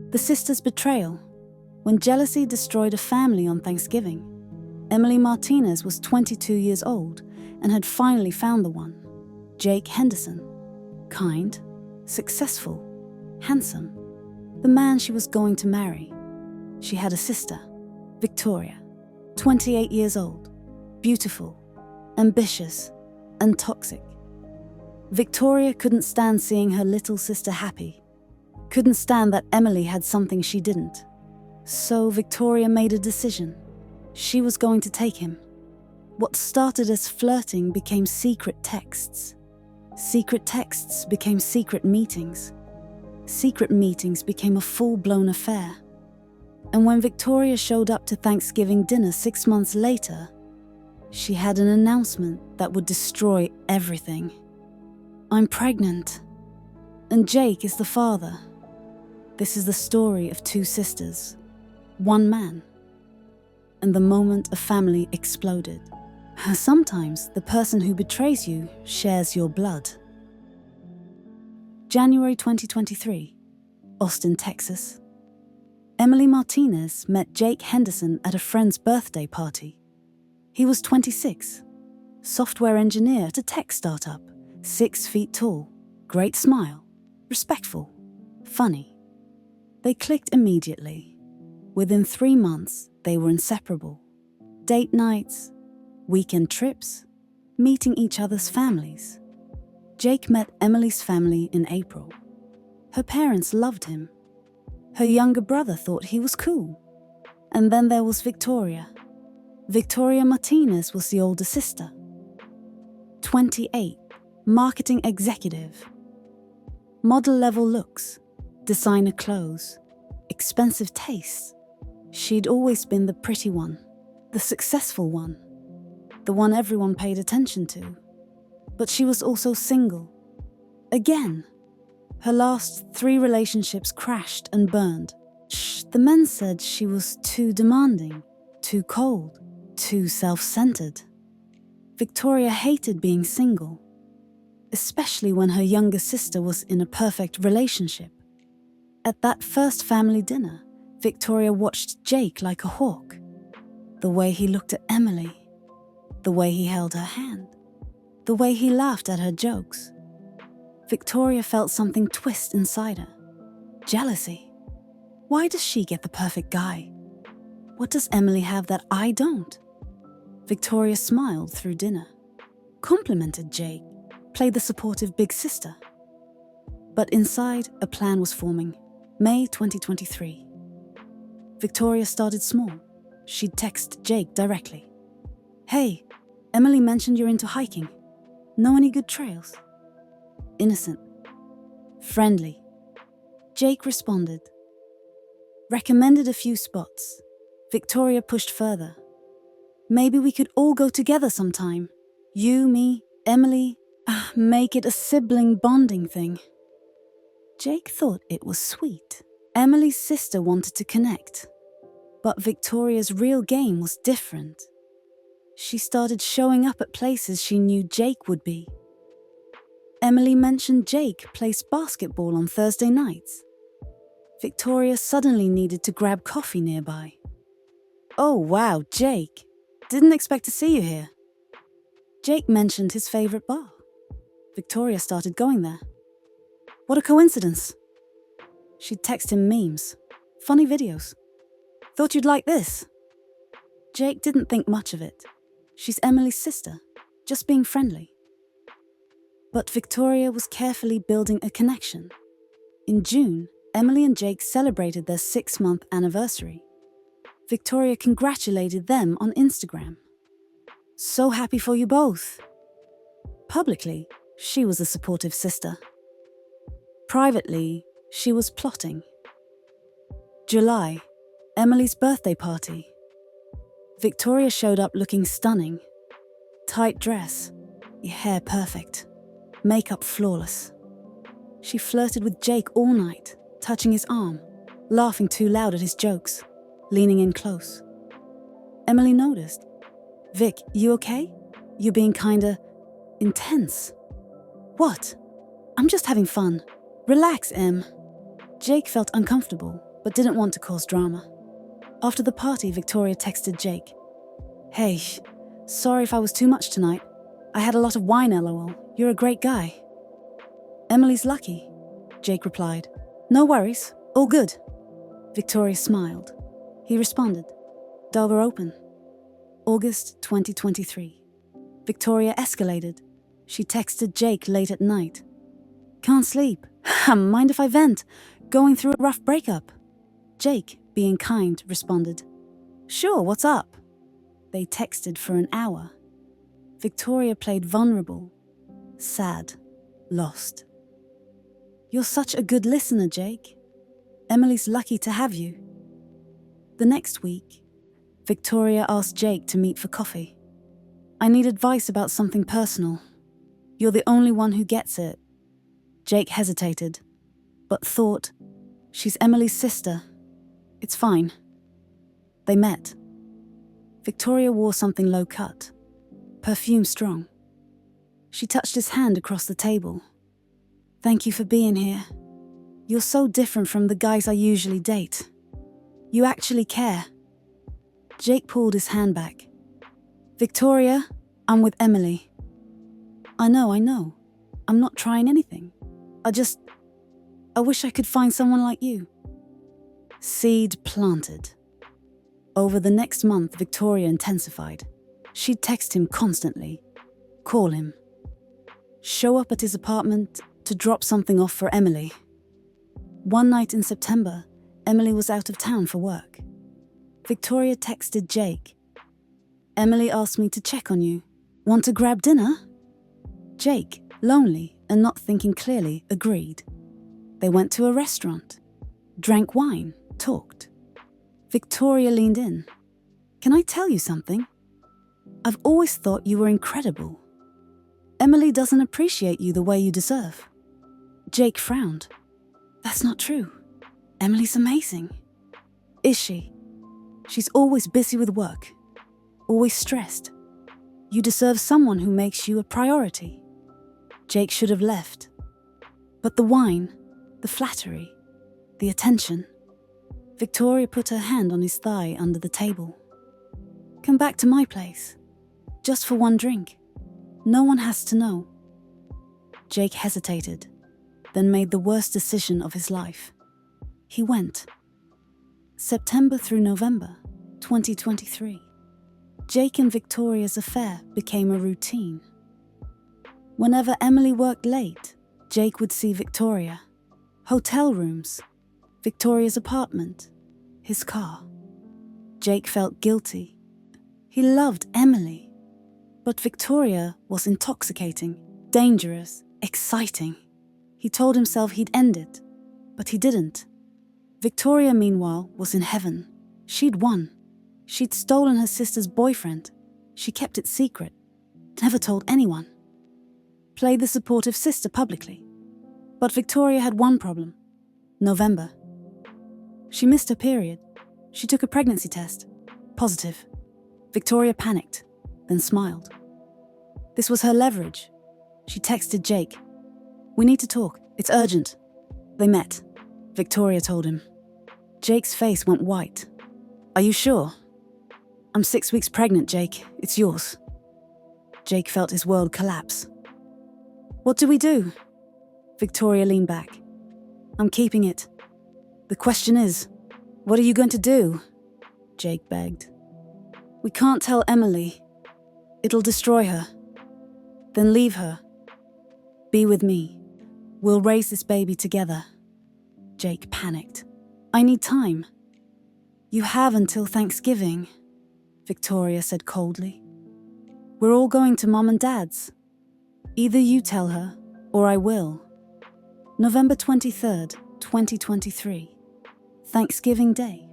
The sisters' betrayal. When jealousy destroyed a family on Thanksgiving, Emily Martinez was 22 years old and had finally found the one, Jake Henderson. Kind, successful, handsome. The man she was going to marry. She had a sister, Victoria, 28 years old, beautiful, ambitious, and toxic. Victoria couldn't stand seeing her little sister happy. Couldn't stand that Emily had something she didn't. So Victoria made a decision. She was going to take him. What started as flirting became secret texts. Secret texts became secret meetings. Secret meetings became a full-blown affair. And when Victoria showed up to Thanksgiving dinner 6 months later, she had an announcement that would destroy everything. I'm pregnant. And Jake is the father. This is the story of two sisters, one man. And the moment a family exploded. Sometimes the person who betrays you shares your blood. January 2023, Austin, Texas. Emily Martinez met Jake Henderson at a friend's birthday party. He was 26, software engineer at a tech startup, 6 feet tall, great smile, respectful, funny. They clicked immediately. Within 3 months, they were inseparable. Date nights, weekend trips, meeting each other's families. Jake met Emily's family in April. Her parents loved him. Her younger brother thought he was cool. And then there was Victoria. Victoria Martinez was the older sister. 28, marketing executive. Model-level looks, designer clothes, expensive tastes. She'd always been the pretty one, the successful one, the one everyone paid attention to. But she was also single. Again. Her last 3 relationships crashed and burned. The men said she was too demanding, too cold, too self-centered. Victoria hated being single, especially when her younger sister was in a perfect relationship. At that first family dinner, Victoria watched Jake like a hawk. The way he looked at Emily, the way he held her hand, the way he laughed at her jokes. Victoria felt something twist inside her. Jealousy. Why does she get the perfect guy? What does Emily have that I don't? Victoria smiled through dinner, complimented Jake, played the supportive big sister. But inside, a plan was forming. May 2023. Victoria started small. She'd text Jake directly. Hey, Emily mentioned you're into hiking. Know any good trails? Innocent. Friendly. Jake responded. Recommended a few spots. Victoria pushed further. Maybe we could all go together sometime. You, me, Emily. Make it a sibling bonding thing. Jake thought it was sweet. Emily's sister wanted to connect. But Victoria's real game was different. She started showing up at places she knew Jake would be. Emily mentioned Jake plays basketball on Thursday nights. Victoria suddenly needed to grab coffee nearby. Oh wow, Jake. Didn't expect to see you here. Jake mentioned his favorite bar. Victoria started going there. What a coincidence. She'd text him memes, funny videos. Thought you'd like this. Jake didn't think much of it. She's Emily's sister, just being friendly. But Victoria was carefully building a connection. In June, Emily and Jake celebrated their 6-month anniversary. Victoria congratulated them on Instagram. So happy for you both. Publicly, she was a supportive sister. Privately, she was plotting. July, Emily's birthday party. Victoria showed up looking stunning. Tight dress, your hair perfect, makeup flawless. She flirted with Jake all night, touching his arm, laughing too loud at his jokes, leaning in close. Emily noticed. Vic, you okay? You're being kinda intense. What? I'm just having fun. Relax, Em. Jake felt uncomfortable. but didn't want to cause drama. After the party, Victoria texted Jake. "Hey, sorry if I was too much tonight. I had a lot of wine, lol. You're a great guy." "Emily's lucky," Jake replied. "No worries, all good." Victoria smiled. He responded, "Door were open." August 2023. Victoria escalated. She texted Jake late at night. "Can't sleep. Mind if I vent? Going through a rough breakup." Jake, being kind, responded, "Sure, what's up?" They texted for an hour. Victoria played vulnerable, sad, lost. "You're such a good listener, Jake. Emily's lucky to have you." The next week, Victoria asked Jake to meet for coffee. "I need advice about something personal. You're the only one who gets it." Jake hesitated, but thought, "She's Emily's sister. It's fine." They met. Victoria wore something low-cut, perfume strong. She touched his hand across the table. "Thank you for being here. You're so different from the guys I usually date. You actually care." Jake pulled his hand back. "Victoria, I'm with Emily." I know. I'm not trying anything. I wish I could find someone like you." Seed planted. Over the next month, Victoria intensified. She'd text him constantly, call him, show up at his apartment to drop something off for Emily. One night in September, Emily was out of town for work. Victoria texted Jake. "Emily asked me to check on you. Want to grab dinner?" Jake, lonely and not thinking clearly, agreed. They went to a restaurant, drank wine, talked. Victoria leaned in. "Can I tell you something? I've always thought you were incredible. Emily doesn't appreciate you the way you deserve." Jake frowned. "That's not true. Emily's amazing." "Is she? She's always busy with work, always stressed. You deserve someone who makes you a priority." Jake should have left. But the wine, the flattery, the attention. Victoria put her hand on his thigh under the table. "Come back to my place. Just for one drink. No one has to know." Jake hesitated, then made the worst decision of his life. He went. September through November 2023. Jake and Victoria's affair became a routine. Whenever Emily worked late, Jake would see Victoria. Hotel rooms, Victoria's apartment, his car. Jake felt guilty. He loved Emily. But Victoria was intoxicating, dangerous, exciting. He told himself he'd end it, but he didn't. Victoria, meanwhile, was in heaven. She'd won. She'd stolen her sister's boyfriend. She kept it secret, never told anyone. Played the supportive sister publicly. But Victoria had one problem. November. She missed her period. She took a pregnancy test. Positive. Victoria panicked, then smiled. This was her leverage. She texted Jake. "We need to talk. It's urgent." They met. Victoria told him. Jake's face went white. "Are you sure?" "I'm 6 weeks pregnant, Jake. It's yours." Jake felt his world collapse. "What do we do?" Victoria leaned back. "I'm keeping it. The question is, what are you going to do?" Jake begged. "We can't tell Emily. It'll destroy her. Then leave her. Be with me. We'll raise this baby together." Jake panicked. "I need time." "You have until Thanksgiving," Victoria said coldly. "We're all going to Mom and Dad's. Either you tell her, or I will." November 23rd, 2023. Thanksgiving Day.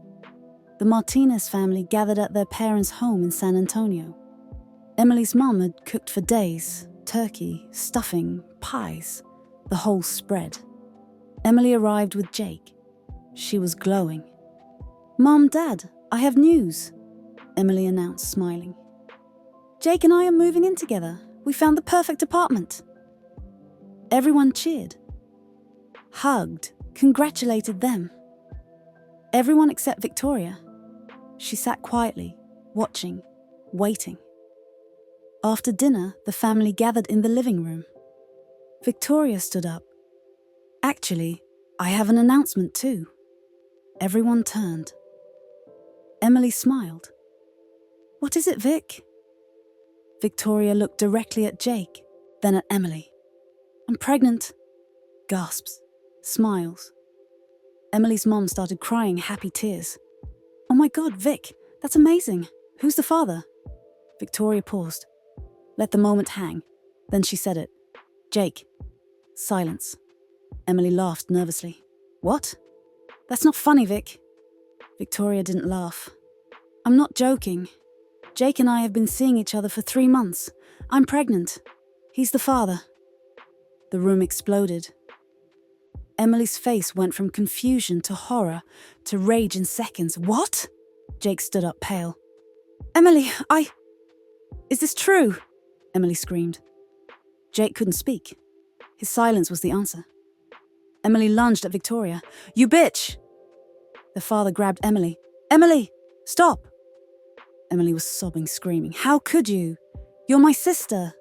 The Martinez family gathered at their parents' home in San Antonio. Emily's mom had cooked for days, turkey, stuffing, pies, the whole spread. Emily arrived with Jake. She was glowing. "Mom, Dad, I have news," Emily announced, smiling. "Jake and I are moving in together. We found the perfect apartment." Everyone cheered, hugged, congratulated them. Everyone except Victoria. She sat quietly, watching, waiting. After dinner, the family gathered in the living room. Victoria stood up. Actually, I have an announcement too. Everyone turned. Emily smiled. What is it, Vic? Victoria looked directly at Jake, then at Emily. I'm pregnant. Gasps. Smiles. Emily's mom started crying happy tears. Oh my God, Vic, that's amazing. Who's the father? Victoria paused. Let the moment hang. Then she said it. Jake. Silence. Emily laughed nervously. What? That's not funny, Vic. Victoria didn't laugh. I'm not joking. Jake and I have been seeing each other for 3 months. I'm pregnant. He's the father. The room exploded. Emily's face went from confusion to horror to rage in seconds. What? Jake stood up pale. Emily, Is this true? Emily screamed. Jake couldn't speak. His silence was the answer. Emily lunged at Victoria. You bitch! The father grabbed Emily. Emily, stop! Emily was sobbing, screaming. How could you? You're my sister.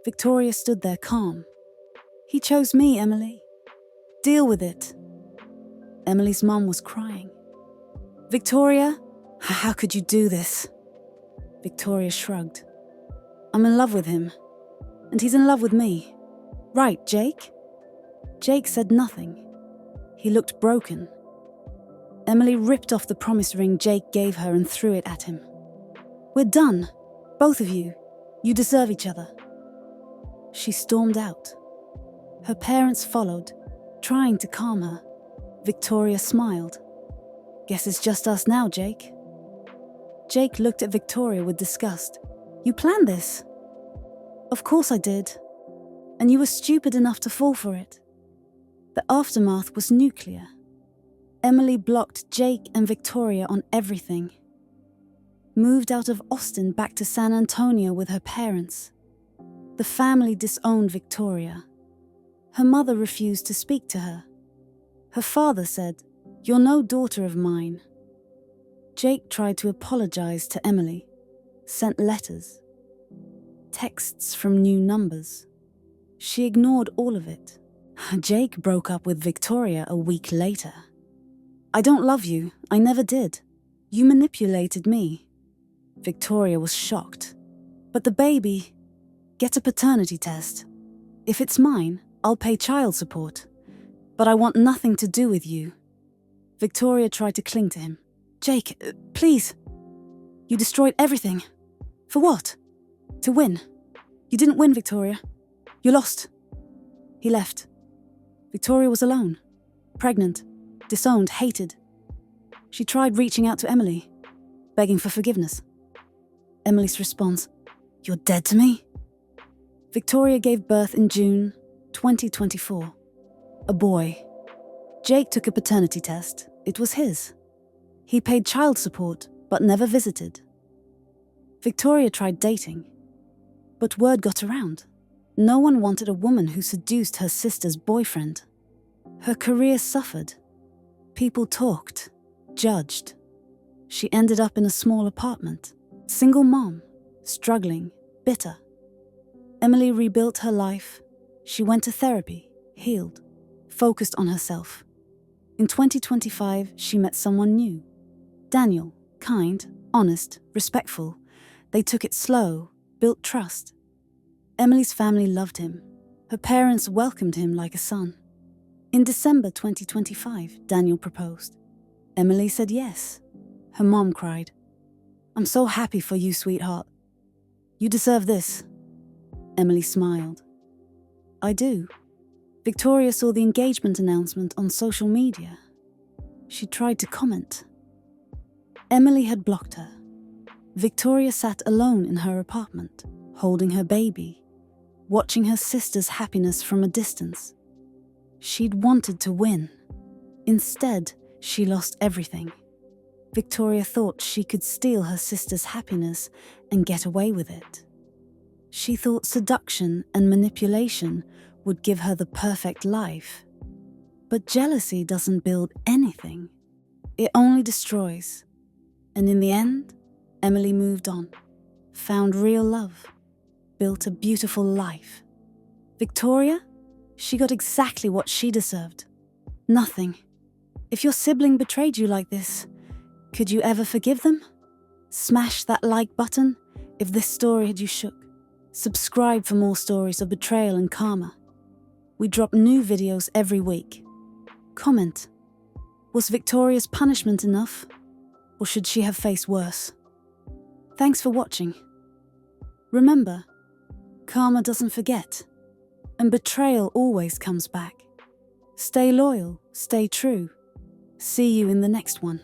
Victoria stood there calm. He chose me, Emily. Deal with it. Emily's mum was crying. Victoria, how could you do this? Victoria shrugged. I'm in love with him, and he's in love with me. Right, Jake? Jake said nothing. He looked broken. Emily ripped off the promise ring Jake gave her and threw it at him. We're done. Both of you. You deserve each other. She stormed out. Her parents followed, trying to calm her. Victoria smiled. Guess it's just us now, Jake. Jake looked at Victoria with disgust. You planned this? Of course I did. And you were stupid enough to fall for it. The aftermath was nuclear. Emily blocked Jake and Victoria on everything. Moved out of Austin back to San Antonio with her parents. The family disowned Victoria. Her mother refused to speak to her. Her father said, You're no daughter of mine. Jake tried to apologize to Emily, sent letters, texts from new numbers. She ignored all of it. Jake broke up with Victoria a week later. I don't love you. I never did. You manipulated me. Victoria was shocked. But the baby, get a paternity test. If it's mine, I'll pay child support. But I want nothing to do with you. Victoria tried to cling to him. Jake, please. You destroyed everything. For what? To win. You didn't win, Victoria. You lost. He left. Victoria was alone, pregnant, disowned, hated. She tried reaching out to Emily, begging for forgiveness. Emily's response, You're dead to me? Victoria gave birth in June 2024. A boy. Jake took a paternity test. It was his. He paid child support, but never visited. Victoria tried dating, but word got around. No one wanted a woman who seduced her sister's boyfriend. Her career suffered. People talked, judged. She ended up in a small apartment. Single mom, struggling, bitter. Emily rebuilt her life. She went to therapy, healed, focused on herself. In 2025, she met someone new. Daniel, kind, honest, respectful. They took it slow, built trust. Emily's family loved him. Her parents welcomed him like a son. In December 2025, Daniel proposed. Emily said yes. Her mom cried. I'm so happy for you, sweetheart. You deserve this. Emily smiled. I do. Victoria saw the engagement announcement on social media. She tried to comment. Emily had blocked her. Victoria sat alone in her apartment, holding her baby, watching her sister's happiness from a distance. She'd wanted to win. Instead, she lost everything. Victoria thought she could steal her sister's happiness and get away with it. She thought seduction and manipulation would give her the perfect life. But jealousy doesn't build anything. It only destroys. And in the end, Emily moved on, found real love, built a beautiful life. Victoria? She got exactly what she deserved. Nothing. If your sibling betrayed you like this, could you ever forgive them? Smash that like button if this story had you shook. Subscribe for more stories of betrayal and karma. We drop new videos every week. Comment. Was Victoria's punishment enough? Or should she have faced worse? Thanks for watching. Remember, karma doesn't forget, and betrayal always comes back. Stay loyal, stay true. See you in the next one.